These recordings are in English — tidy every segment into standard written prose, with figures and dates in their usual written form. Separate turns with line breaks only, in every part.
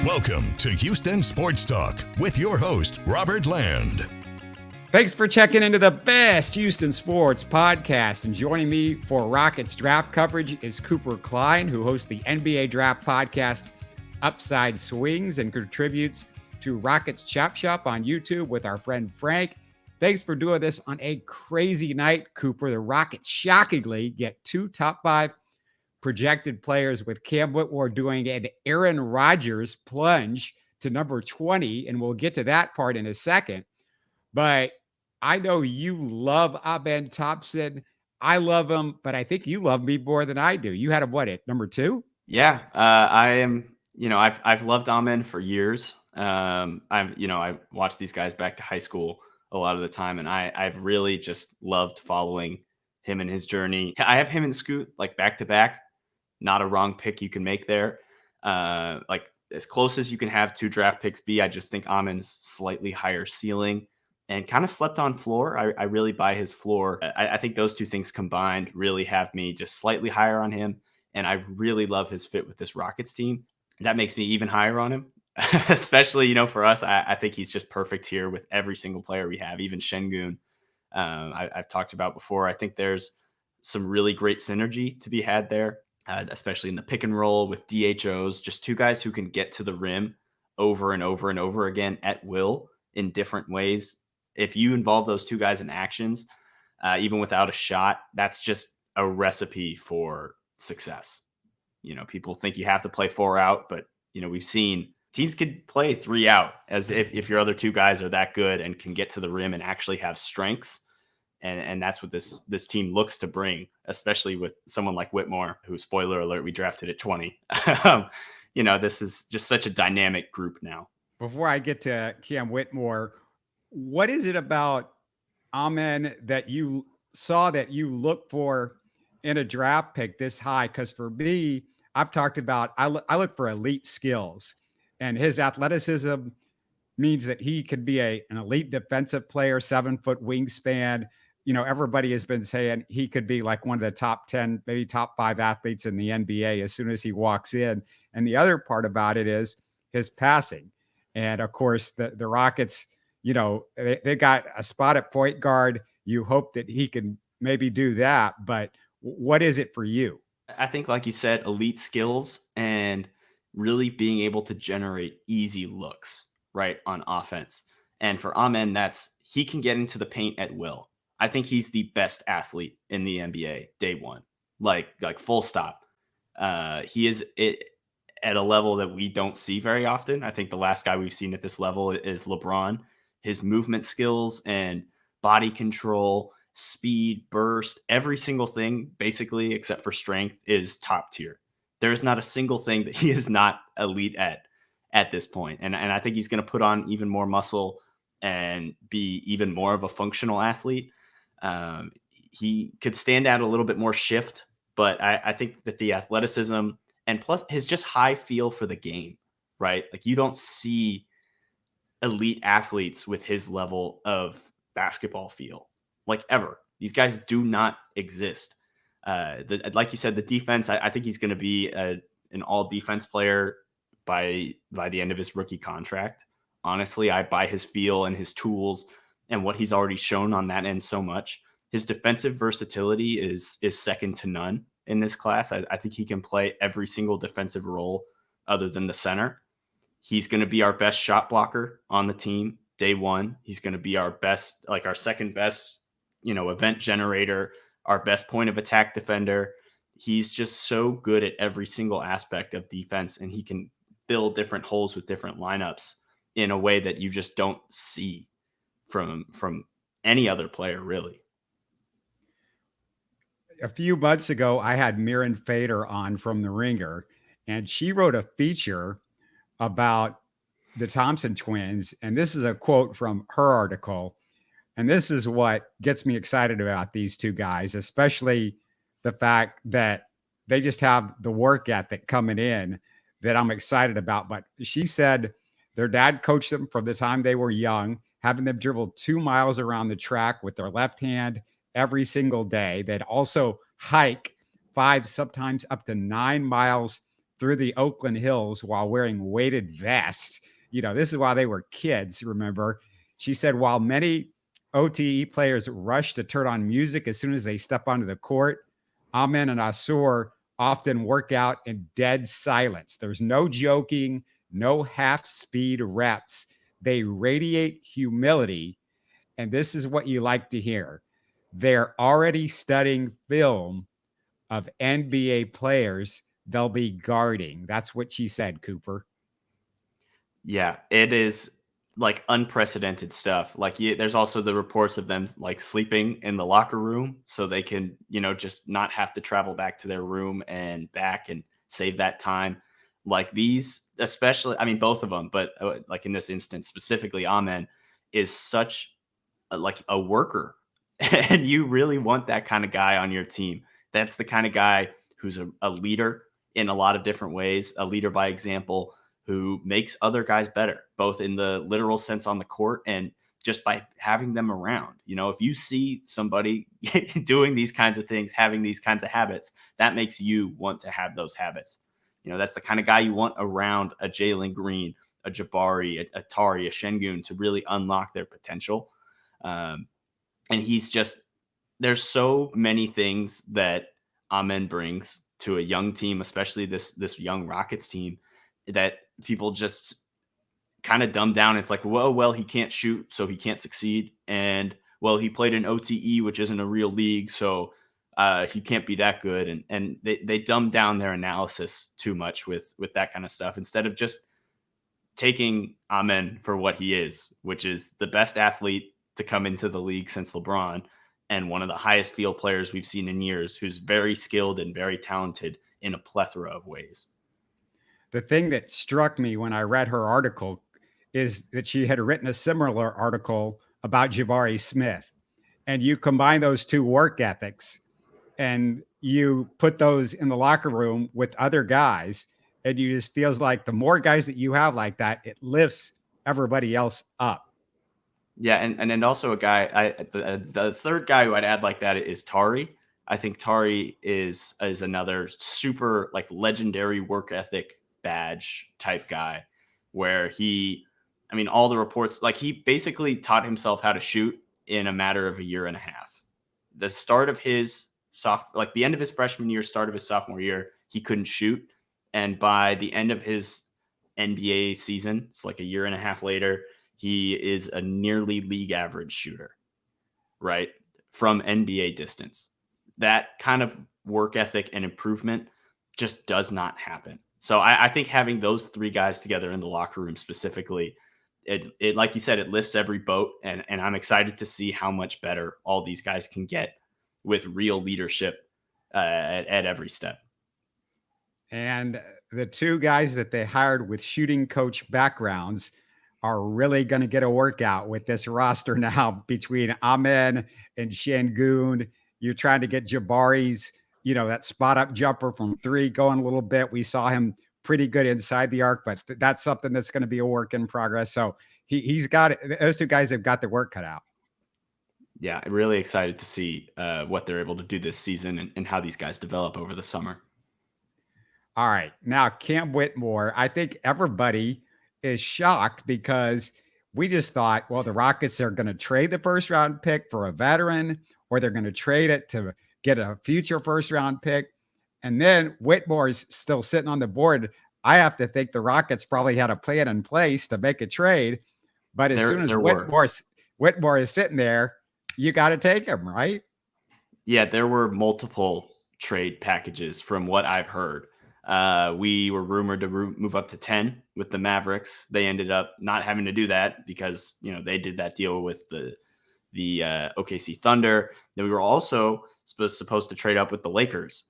Welcome to Houston Sports Talk with your host, Robert Land.
Thanks for checking into the best Houston sports podcast. And joining me for Rockets draft coverage is Cooper Klein, who hosts the NBA draft podcast Upside Swings and contributes to Rockets Chop Shop on YouTube with our friend Frank. Thanks for doing this on a crazy night, Cooper. The Rockets shockingly get two top five projected players, with Cam Whitmore doing an Aaron Rodgers plunge to number 20. And we'll get to that part in a second. But I know you love Amen Thompson. I love him, but I think you love me more than I do. You had him, what, at number 2?
Yeah, I am. I've loved Amen for years. I watched these guys back to high school a lot of the time, and I've really just loved following him and his journey. I have him and Scoot like back to back. Not a wrong pick you can make there. Like as close as you can have two draft picks be. I just think Amen's slightly higher ceiling and kind of slept on floor. I really buy his floor. I think those two things combined really have me just slightly higher on him. And I really love his fit with this Rockets team. That makes me even higher on him, especially, for us. I think he's just perfect here with every single player we have, even Şengün. I've talked about before. I think there's some really great synergy to be had there, especially in the pick and roll with DHOs, just two guys who can get to the rim over and over and over again at will in different ways. If you involve those two guys in actions, even without a shot, that's just a recipe for success. People think you have to play 4 out, but we've seen teams could play 3 out as if your other two guys are that good and can get to the rim and actually have strengths. And that's what this team looks to bring, especially with someone like Whitmore, who, spoiler alert, we drafted at 20. This is just such a dynamic group now.
Before I get to Cam Whitmore, what is it about Amen that you saw that you look for in a draft pick this high? Because for me, I've talked about, I look for elite skills, and his athleticism means that he could be an elite defensive player, 7-foot wingspan. Everybody has been saying he could be like one of the top 10, maybe top 5 athletes in the NBA as soon as he walks in. And the other part about it is his passing. And of course, the Rockets, they got a spot at point guard. You hope that he can maybe do that. But what is it for you?
I think, like you said, elite skills and really being able to generate easy looks, right, on offense. And for Amen, he can get into the paint at will. I think he's the best athlete in the NBA day one, like full stop. He is at a level that we don't see very often. I think the last guy we've seen at this level is LeBron. His movement skills and body control, speed, burst, every single thing, basically, except for strength, is top tier. There's not a single thing that he is not elite at this point. And I think he's going to put on even more muscle and be even more of a functional athlete. He could stand out a little bit more shift, but I think that the athleticism and plus his just high feel for the game, right? Like you don't see elite athletes with his level of basketball feel, like ever. These guys do not exist. Like you said, the defense, I think he's going to be an all defense player by the end of his rookie contract. Honestly, I buy his feel and his tools and what he's already shown on that end so much. His defensive versatility is second to none in this class. I think he can play every single defensive role other than the center. He's going to be our best shot blocker on the team day one. He's going to be our best, like our second best, event generator, our best point of attack defender. He's just so good at every single aspect of defense, and he can fill different holes with different lineups in a way that you just don't see from any other player, really.
A few months ago, I had Mirren Fader on from The Ringer, and she wrote a feature about the Thompson twins. And this is a quote from her article. And this is what gets me excited about these two guys, especially the fact that they just have the work ethic coming in that I'm excited about. But she said their dad coached them from the time they were young, having them dribble 2 miles around the track with their left hand every single day. They'd also hike 5, sometimes up to 9 miles through the Oakland Hills while wearing weighted vests. This is while they were kids, remember? She said, while many OTE players rush to turn on music as soon as they step onto the court, Amen and Asur often work out in dead silence. There's no joking, no half speed reps. They radiate humility. And this is what you like to hear. They're already studying film of NBA players they'll be guarding. That's what she said, Cooper.
Yeah, it is like unprecedented stuff. Like there's also the reports of them like sleeping in the locker room so they can, just not have to travel back to their room and back and save that time. Like these, especially, I mean, both of them, but like in this instance specifically, Amen is such like a worker, and you really want that kind of guy on your team. That's the kind of guy who's a leader in a lot of different ways, a leader by example, who makes other guys better, both in the literal sense on the court and just by having them around. If you see somebody doing these kinds of things, having these kinds of habits, that makes you want to have those habits. That's the kind of guy you want around a Jalen Green, a Jabari, a Tari, a Şengün to really unlock their potential. And there's so many things that Amen brings to a young team, especially this young Rockets team, that people just kind of dumb down. It's like, well, he can't shoot, so he can't succeed. And well, he played in OTE, which isn't a real league, so he can't be that good. And they dumb down their analysis too much with that kind of stuff, instead of just taking Amen for what he is, which is the best athlete to come into the league since LeBron, and one of the highest field players we've seen in years, who's very skilled and very talented in a plethora of ways.
The thing that struck me when I read her article is that she had written a similar article about Jabari Smith. And you combine those two work ethics and you put those in the locker room with other guys, and you just feels like the more guys that you have like that, it lifts everybody else up.
Yeah, and also a guy, the third guy who I'd add like that is Tari. I think Tari is another super like legendary work ethic badge type guy, where all the reports, like he basically taught himself how to shoot in a matter of a year and a half. The start of his the end of his freshman year, start of his sophomore year, he couldn't shoot, and by the end of his NBA season, it's like a year and a half later, he is a nearly league average shooter, right? From NBA distance. That kind of work ethic and improvement just does not happen. So I think having those three guys together in the locker room specifically, it like you said, it lifts every boat. And I'm excited to see how much better all these guys can get with real leadership at every step.
And the two guys that they hired with shooting coach backgrounds are really going to get a workout with this roster now between Amen and Şengün. You're trying to get Jabari's, that spot up jumper from three going a little bit. We saw him pretty good inside the arc, but that's something that's going to be a work in progress. So he's got it. Those two guys have got the work cut out.
Yeah, really excited to see what they're able to do this season and how these guys develop over the summer.
All right. Now, Cam Whitmore, I think everybody is shocked because we just thought, well, the Rockets are going to trade the first round pick for a veteran, or they're going to trade it to get a future first round pick. And then Whitmore's still sitting on the board. I have to think the Rockets probably had a plan in place to make a trade. But as soon as Whitmore is sitting there, you got to take him, right?
Yeah, there were multiple trade packages from what I've heard. We were rumored to move up to 10 with the Mavericks. They ended up not having to do that because, they did that deal with the OKC Thunder. Then we were also supposed to trade up with the Lakers,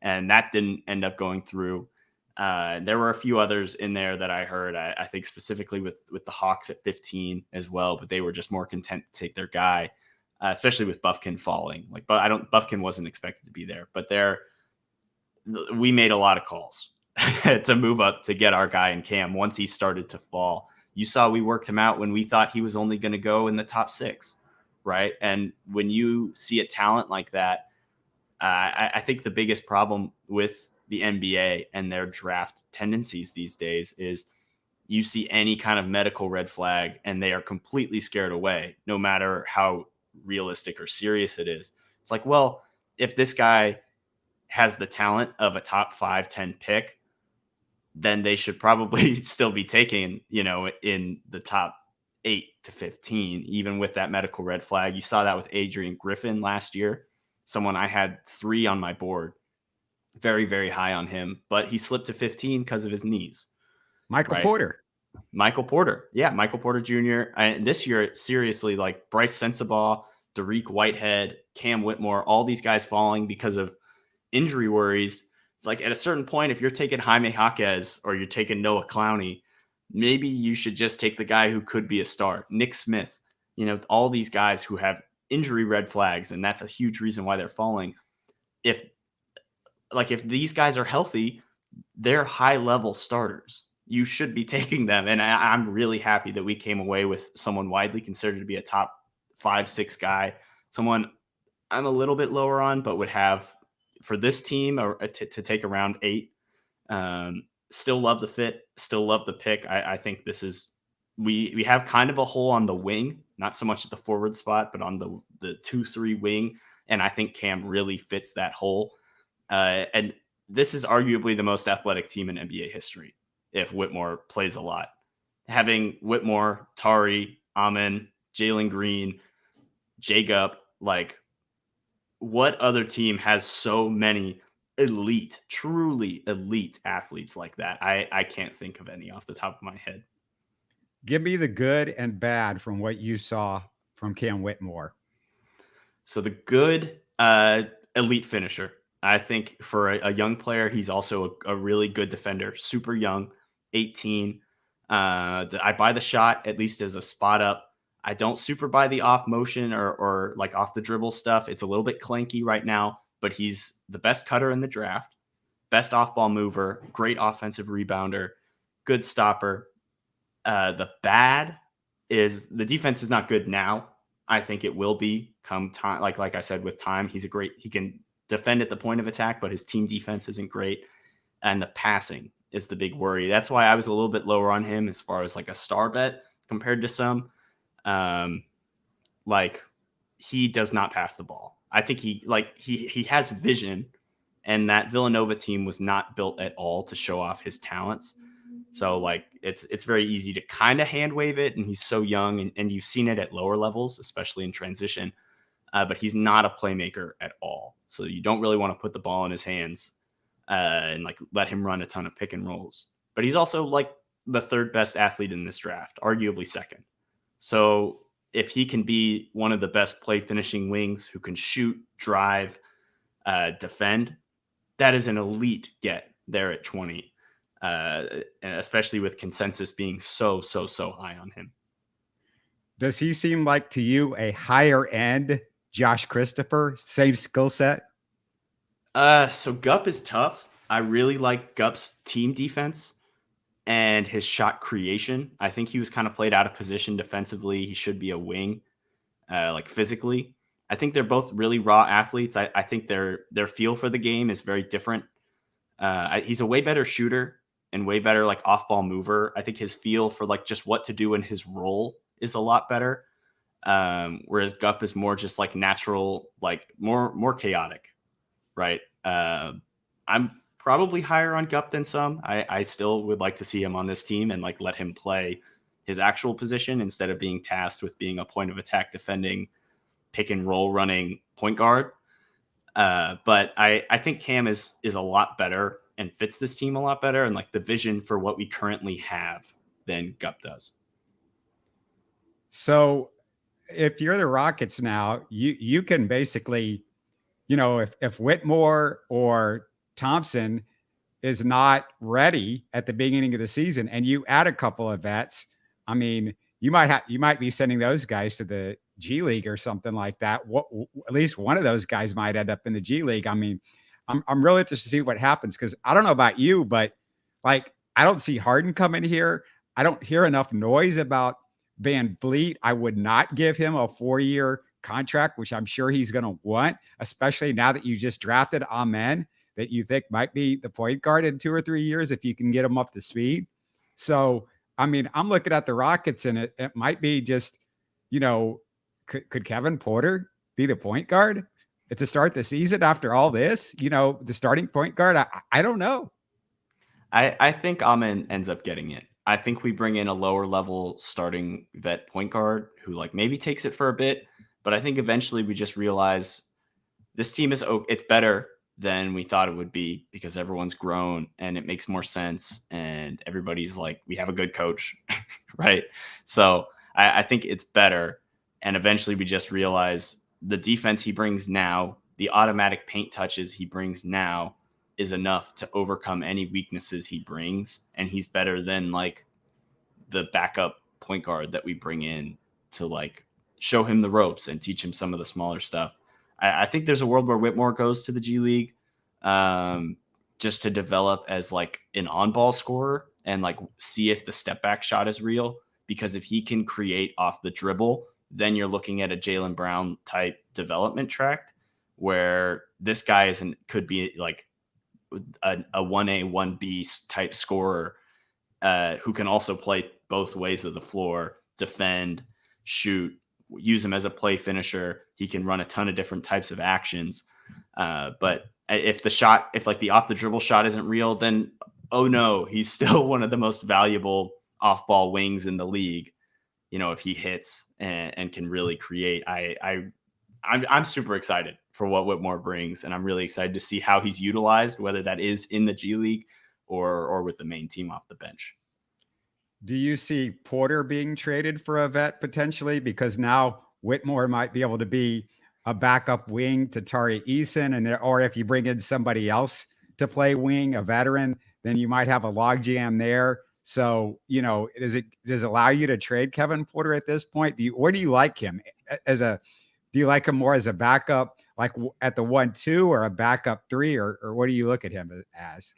and that didn't end up going through. There were a few others in there that I heard. I think specifically with the Hawks at 15 as well, but they were just more content to take their guy, especially with Bufkin falling. Bufkin wasn't expected to be there, but we made a lot of calls to move up to get our guy in Cam once he started to fall. You saw we worked him out when we thought he was only going to go in the top 6, right? And when you see a talent like that, I think the biggest problem with the NBA and their draft tendencies these days is you see any kind of medical red flag and they are completely scared away, no matter how realistic or serious it is. It's like, well, if this guy has the talent of a top 5-10 pick, then they should probably still be taken, in the top 8 to 15, even with that medical red flag. You saw that with Adrian Griffin last year, someone I had 3 on my board, very, very high on him, but he slipped to 15 because of his knees.
Michael
right?
Porter.
Michael Porter. Yeah, Michael Porter Jr. And this year, seriously, like Bryce Sensabaugh, Dariq Whitehead, Cam Whitmore, all these guys falling because of injury worries. It's like at a certain point, if you're taking Jaime Jaquez or you're taking Noah Clowney, maybe you should just take the guy who could be a star. Nick Smith, all these guys who have injury red flags, and that's a huge reason why they're falling. If these guys are healthy, they're high-level starters. You should be taking them. And I'm really happy that we came away with someone widely considered to be a top 5-6 guy, someone I'm a little bit lower on, but would have for this team or to take around 8. Still love the fit, still love the pick. I think this is, we have kind of a hole on the wing, not so much at the forward spot, but on the 2-3 wing. And I think Cam really fits that hole. And this is arguably the most athletic team in NBA history if Whitmore plays a lot. Having Whitmore, Tari, Amen, Jalen Green, Jacob, like what other team has so many elite, truly elite athletes like that? I can't think of any off the top of my head.
Give me the good and bad from what you saw from Cam Whitmore.
So the good, elite finisher. I think for a young player, he's also a really good defender. Super young, 18. I buy the shot, at least as a spot up. I don't super buy the off motion or like off the dribble stuff. It's a little bit clanky right now, but he's the best cutter in the draft, best off ball mover, great offensive rebounder, good stopper. The bad is the defense is not good now. I think it will be come time. Like I said, with time, he can defend at the point of attack, but his team defense isn't great. And the passing is the big worry. That's why I was a little bit lower on him as far as like a star bet compared to some. Like he does not pass the ball. I think he has vision, and that Villanova team was not built at all to show off his talents. So like it's very easy to kind of hand wave it, and he's so young, and you've seen it at lower levels, especially in transition. But he's not a playmaker at all. So you don't really want to put the ball in his hands and like let him run a ton of pick and rolls. But he's also like the 3rd best athlete in this draft, arguably 2nd. So if he can be one of the best play finishing wings who can shoot, drive, defend, that is an elite get there at 20. And especially with consensus being so high on him.
Does he seem like to you a higher end Josh Christopher, same skill set?
So Gup is tough. I really like Gup's team defense and his shot creation. I think he was kind of played out of position defensively. He should be a wing, like physically. I think they're both really raw athletes. I think their feel for the game is very different. He's a way better shooter and way better like off-ball mover. I think his feel for like just what to do in his role is a lot better. Whereas Gup is more just like natural, like more chaotic, right? I'm probably higher on Gup than some. I still would like to see him on this team and like let him play his actual position instead of being tasked with being a point of attack defending, pick and roll running point guard. But I think Cam is a lot better and fits this team a lot better and like the vision for what we currently have than Gup does.
So if you're the Rockets now, you can basically, if Whitmore or Thompson is not ready at the beginning of the season and you add a couple of vets, I mean, you might be sending those guys to the G League or something like that. At least one of those guys might end up in the G League. I mean, I'm really interested to see what happens because I don't know about you, but like I don't see Harden coming here. I don't hear enough noise about Van Vliet. I would not give him a 4-year contract, which I'm sure he's going to want, especially now that you just drafted Amen. that you think might be the point guard in 2 or 3 years if you can get him up to speed. So, I mean, I'm looking at the Rockets, and it might be just, could Kevin Porter be the point guard to start the season after all this? The starting point guard. I don't know.
I think Amen ends up getting it. I think we bring in a lower level starting vet point guard who like maybe takes it for a bit, but I think eventually we just realize this team it's better than we thought it would be because everyone's grown and it makes more sense and everybody's like, we have a good coach, right? So I think it's better. And eventually we just realize the defense he brings now, the automatic paint touches he brings now is enough to overcome any weaknesses he brings. And he's better than like the backup point guard that we bring in to like show him the ropes and teach him some of the smaller stuff. I think there's a world where Whitmore goes to the G League just to develop as like an on-ball scorer and like see if the step back shot is real. Because if he can create off the dribble, then you're looking at a Jaylen Brown type development track where this guy could be like a 1A, 1B type scorer who can also play both ways of the floor, defend, shoot, use him as a play finisher. He can run a ton of different types of actions. But if the off the dribble shot isn't real, then, oh no, he's still one of the most valuable off ball wings in the league. If he hits and can really create, I'm super excited for what Whitmore brings. And I'm really excited to see how he's utilized, whether that is in the G League or with the main team off the bench.
Do you see Porter being traded for a vet potentially? Because now Whitmore might be able to be a backup wing to Tari Eason, or if you bring in somebody else to play wing, a veteran, then you might have a logjam there. So, does it allow you to trade Kevin Porter at this point? Where do you like him do you like him more as a backup, like at the 1-2 or a backup 3, or what do you look at him as?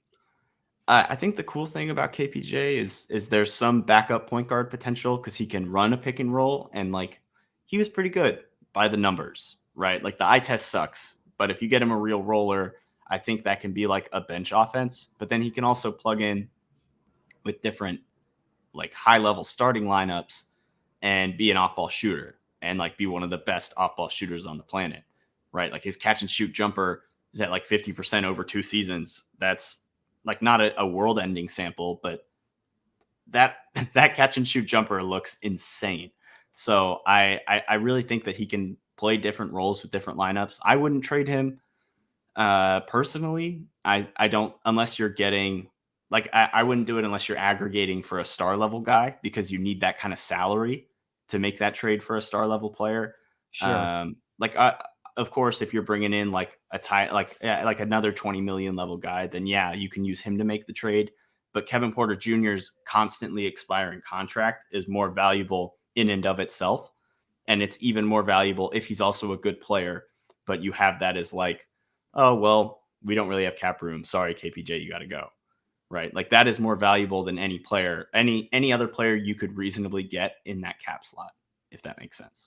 I think the cool thing about KPJ is there's some backup point guard potential because he can run a pick and roll, and like he was pretty good by the numbers, right? Like the eye test sucks, but if you get him a real roller, I think that can be like a bench offense. But then he can also plug in with different like high level starting lineups and be an off ball shooter and like be one of the best off ball shooters on the planet, right? Like his catch and shoot jumper is at like 50% over 2 seasons. That's like not a world ending sample, but that catch and shoot jumper looks insane. So I really think that he can play different roles with different lineups. I wouldn't trade him personally. I don't, unless you're getting like, I wouldn't do it unless you're aggregating for a star level guy, because you need that kind of salary to make that trade for a star level player.
Sure.
Of course, if you're bringing in like like another 20 million level guy, then yeah, you can use him to make the trade. But Kevin Porter Jr.'s constantly expiring contract is more valuable in and of itself. And it's even more valuable if he's also a good player, but you have that as like, oh, well, we don't really have cap room. Sorry, KPJ, you got to go. Right. Like that is more valuable than any player, any other player you could reasonably get in that cap slot, if that makes sense.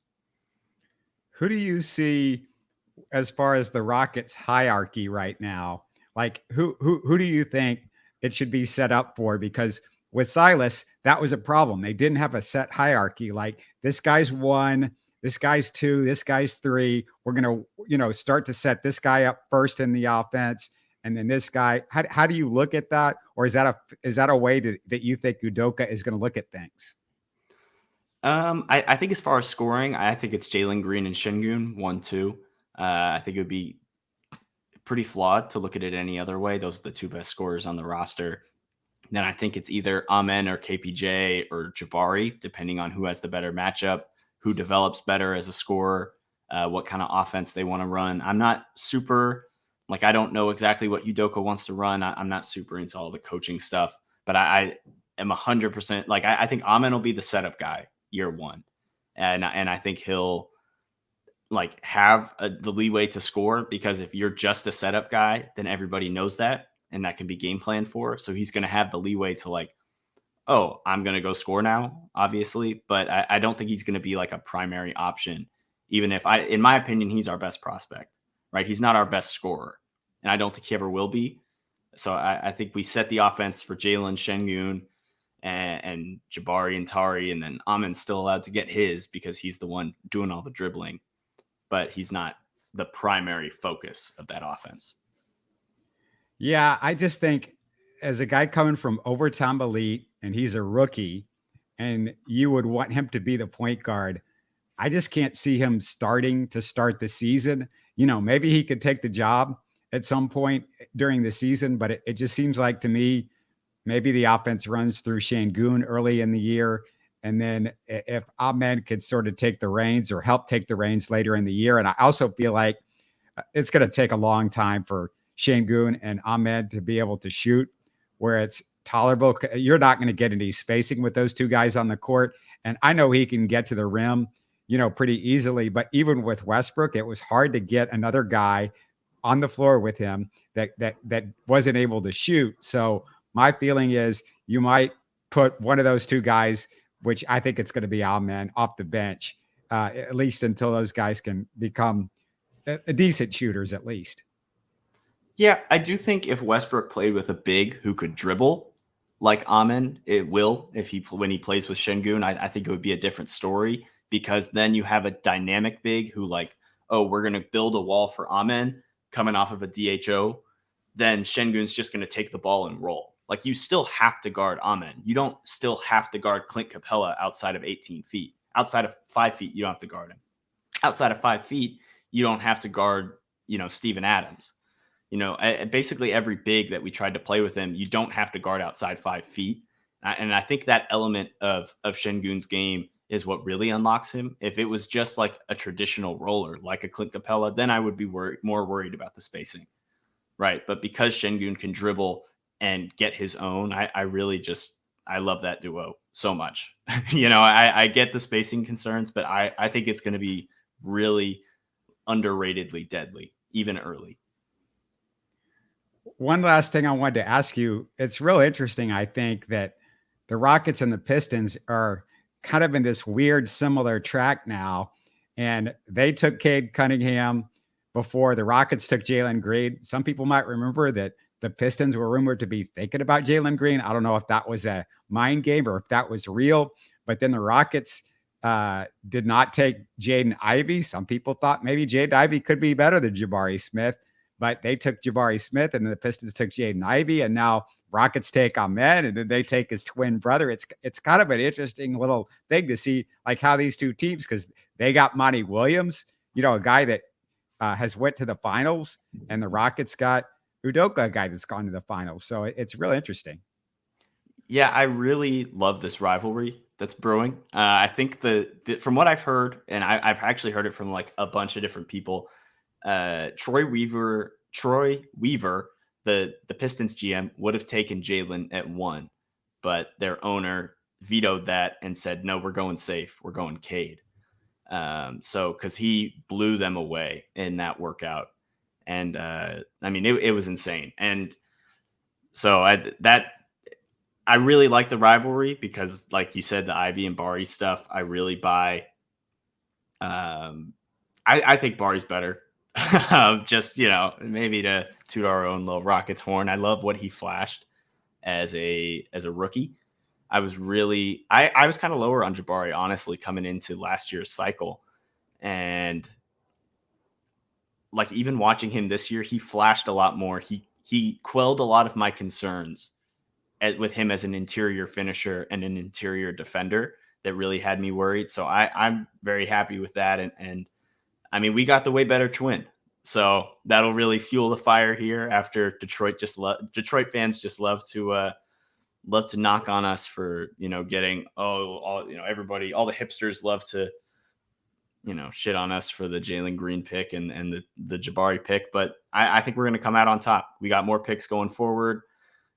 Who do you see as far as the Rockets hierarchy right now? Like who do you think it should be set up for? Because with Silas, that was a problem. They didn't have a set hierarchy. Like this guy's 1, this guy's 2, this guy's 3. We're going to, start to set this guy up first in the offense. And then this guy, how do you look at that? Or is that a way that you think Udoka is going to look at things?
I think as far as scoring, I think it's Jalen Green and Şengün 1-2. I think it would be pretty flawed to look at it any other way. Those are the 2 best scorers on the roster. Then I think it's either Amen or KPJ or Jabari, depending on who has the better matchup, who develops better as a scorer, what kind of offense they want to run. I'm not super, like, I don't know exactly what Udoka wants to run. I'm not super into all the coaching stuff, but I am 100%, like, I think Amen will be the setup guy year 1. And I think he'll like have the leeway to score, because if you're just a setup guy, then everybody knows that. And that can be game planned for. So he's going to have the leeway to like, oh, I'm going to go score now, obviously. But I don't think he's going to be like a primary option, even if in my opinion, he's our best prospect, right? He's not our best scorer. and I don't think he ever will be. So I think we set the offense for Jalen, Şengün, and Jabari and Tari, and then Amen's still allowed to get his because he's the one doing all the dribbling, but he's not the primary focus of that offense.
Yeah, I just think as a guy coming from overtime elite and he's a rookie and you would want him to be the point guard, I just can't see him starting to start the season. Maybe he could take the job at some point during the season, but it just seems like to me, maybe the offense runs through Şengün early in the year. And then if Ahmed could sort of take the reins or help take the reins later in the year. And I also feel like it's going to take a long time for Şengün and Ahmed to be able to shoot where it's tolerable. You're not going to get any spacing with those two guys on the court. And I know he can get to the rim, pretty easily. But even with Westbrook, it was hard to get another guy on the floor with him that wasn't able to shoot. So my feeling is you might put one of those two guys, which I think it's going to be Ahmed, off the bench, at least until those guys can become a decent shooters at least.
Yeah, I do think if Westbrook played with a big who could dribble like Amen, it will. When he plays with Şengün, I think it would be a different story because then you have a dynamic big who we're going to build a wall for Amen coming off of a DHO. Then Şengün's just going to take the ball and roll. You still have to guard Amen. You don't still have to guard Clint Capella outside of 18 feet. Outside of 5 feet, you don't have to guard him. Outside of 5 feet, you don't have to guard, Steven Adams. Basically every big that we tried to play with him, you don't have to guard outside 5 feet. And I think that element of Şengün's game is what really unlocks him. If it was just like a traditional roller, like a Clint Capella, then I would be more worried about the spacing. Right. But because Şengün can dribble and get his own, I love that duo so much. I get the spacing concerns, but I think it's going to be really underratedly deadly, even early.
One last thing I wanted to ask you. It's real interesting, I think, that the Rockets and the Pistons are kind of in this weird similar track now. And they took Cade Cunningham before the Rockets took Jalen Green. Some people might remember that the Pistons were rumored to be thinking about Jalen Green. I don't know if that was a mind game or if that was real. But then the Rockets did not take Jaden Ivey. Some people thought maybe Jaden Ivey could be better than Jabari Smith. But they took Jabari Smith, and then the Pistons took Jaden Ivey, and now Rockets take Ahmed, and then they take his twin brother. It's kind of an interesting little thing to see how these two teams, because they got Monty Williams, a guy that has went to the finals, and the Rockets got Udoka, a guy that's gone to the finals. So it's really interesting.
Yeah, I really love this rivalry that's brewing. I think from what I've heard, and I've actually heard it from a bunch of different people. Troy Weaver, the Pistons GM, would have taken Jalen at 1, but their owner vetoed that and said, no, we're going safe. We're going Cade. Because he blew them away in that workout. And it was insane. And so I really like the rivalry because, like you said, the Ivy and Bari stuff, I really buy. I think Bari's better. Just maybe to toot our own little Rockets horn. I love what he flashed as a rookie. I was kind of lower on Jabari, honestly, coming into last year's cycle, and even watching him this year, he flashed a lot more. He quelled a lot of my concerns with him as an interior finisher and an interior defender that really had me worried. So I'm very happy with that, and we got the way better twin. So that'll really fuel the fire here after Detroit fans just love to knock on us for, getting, everybody, all the hipsters love to, shit on us for the Jalen Green pick and the Jabari pick. But I think we're going to come out on top. We got more picks going forward.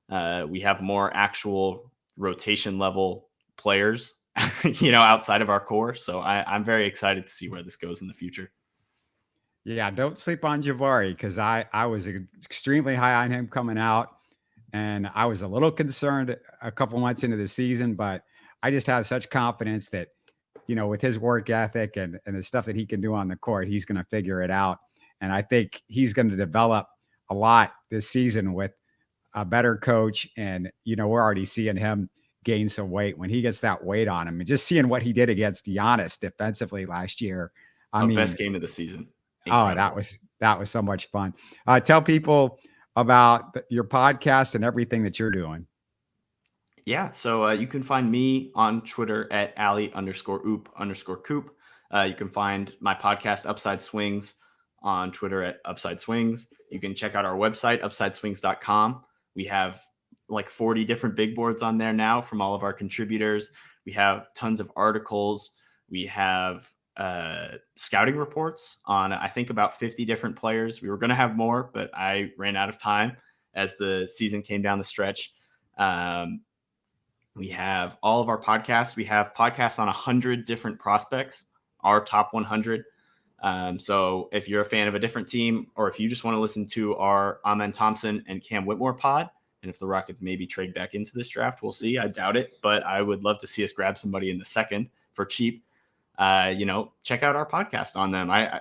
We have more actual rotation level players, outside of our core. So I'm very excited to see where this goes in the future.
Yeah, don't sleep on Jabari, because I was extremely high on him coming out, and I was a little concerned a couple months into the season, but I just have such confidence that, with his work ethic and the stuff that he can do on the court, he's going to figure it out. And I think he's going to develop a lot this season with a better coach. And, we're already seeing him gain some weight when he gets that weight on him. And just seeing what he did against Giannis defensively last year.
Best game of the season.
Incredible. That was so much fun. Tell people about your podcast and everything that you're doing.
Yeah. So you can find me on Twitter at Alley_oop_Coop. You can find my podcast Upside Swings on Twitter at Upside Swings. You can check out our website, upsideswings.com. We have like 40 different big boards on there now from all of our contributors. We have tons of articles. We have scouting reports on, I think, about 50 different players. We were going to have more, but I ran out of time as the season came down the stretch. We have all of our podcasts. We have podcasts on 100 different prospects, our top 100. So if you're a fan of a different team, or if you just want to listen to our Amen Thompson and Cam Whitmore pod, and if the Rockets maybe trade back into this draft, we'll see. I doubt it, but I would love to see us grab somebody in the second for cheap. Check out our podcast on them. I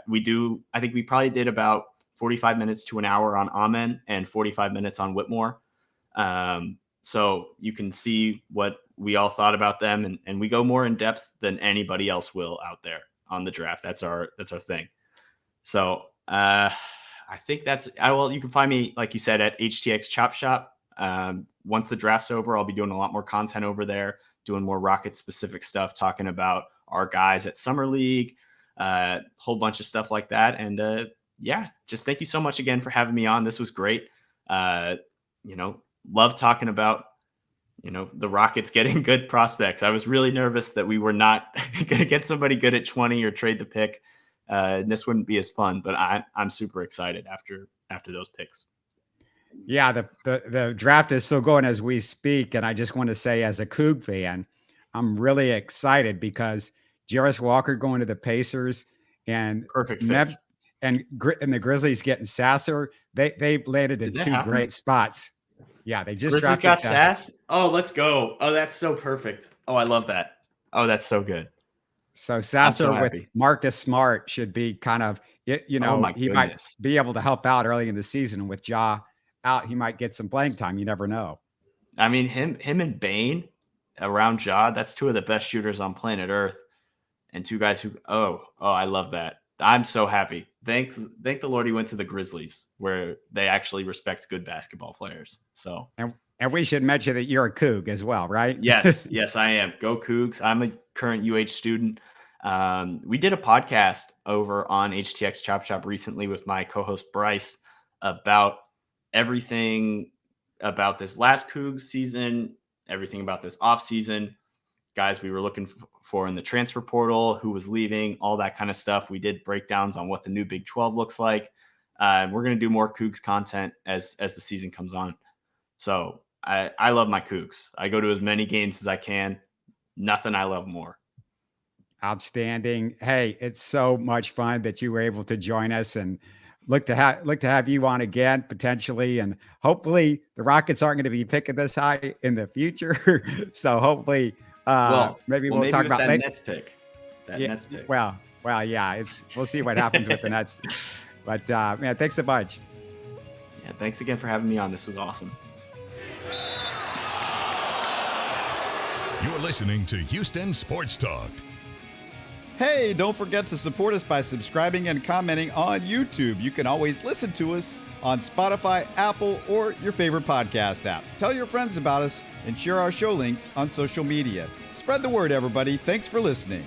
think we probably did about 45 minutes to an hour on Amen and 45 minutes on Whitmore. So you can see what we all thought about them, and we go more in depth than anybody else will out there on the draft. That's our thing. So I think you can find me, like you said, at HTX Chop Shop. Once the draft's over, I'll be doing a lot more content over there, doing more Rocket specific stuff, talking about our guys at Summer League, whole bunch of stuff like that. And just thank you so much again for having me on. This was great. Love talking about, the Rockets getting good prospects. I was really nervous that we were not going to get somebody good at 20 or trade the pick. This wouldn't be as fun, but I'm super excited after those picks.
Yeah, the draft is still going as we speak. And I just want to say, as a Coug fan, I'm really excited because Jarris Walker going to the Pacers and
perfect fit.
And the Grizzlies getting Sasser. They landed in two great spots. Yeah, they just
Grizzlies got Sass. Oh, let's go. Oh, that's so perfect. Oh, I love that. Oh, that's so good.
So Sasser with Marcus Smart should be kind of, he might be able to help out early in the season. With Ja out, he might get some playing time. You never know.
I mean, him and Bane around Ja, that's two of the best shooters on planet Earth, and two guys who, I love that. I'm so happy. Thank the Lord he went to the Grizzlies, where they actually respect good basketball players. So,
and we should mention that you're a Coug as well, right?
Yes, I am. Go Cougs. I'm a current UH student. We did a podcast over on HTX Chop Shop recently with my co-host Bryce about everything about this last Cougs season, everything about this off season, guys we were looking for in the transfer portal, who was leaving, all that kind of stuff. We did breakdowns on what the new Big 12 looks like. We're going to do more Cougs content as the season comes on. So I love my Cougs. I go to as many games as I can. Nothing I love more.
Outstanding. Hey, it's so much fun that you were able to join us, and look to have you on again potentially. And hopefully the Rockets aren't going to be picking this high in the future. So hopefully maybe we'll talk about
that Nets pick. Nets pick.
Well, yeah, we'll see what happens with the Nets. But man, thanks so much.
Yeah, thanks again for having me on. This was awesome.
You're listening to Houston Sports Talk.
Hey, don't forget to support us by subscribing and commenting on YouTube. You can always listen to us on Spotify, Apple, or your favorite podcast app. Tell your friends about us and share our show links on social media. Spread the word, everybody. Thanks for listening.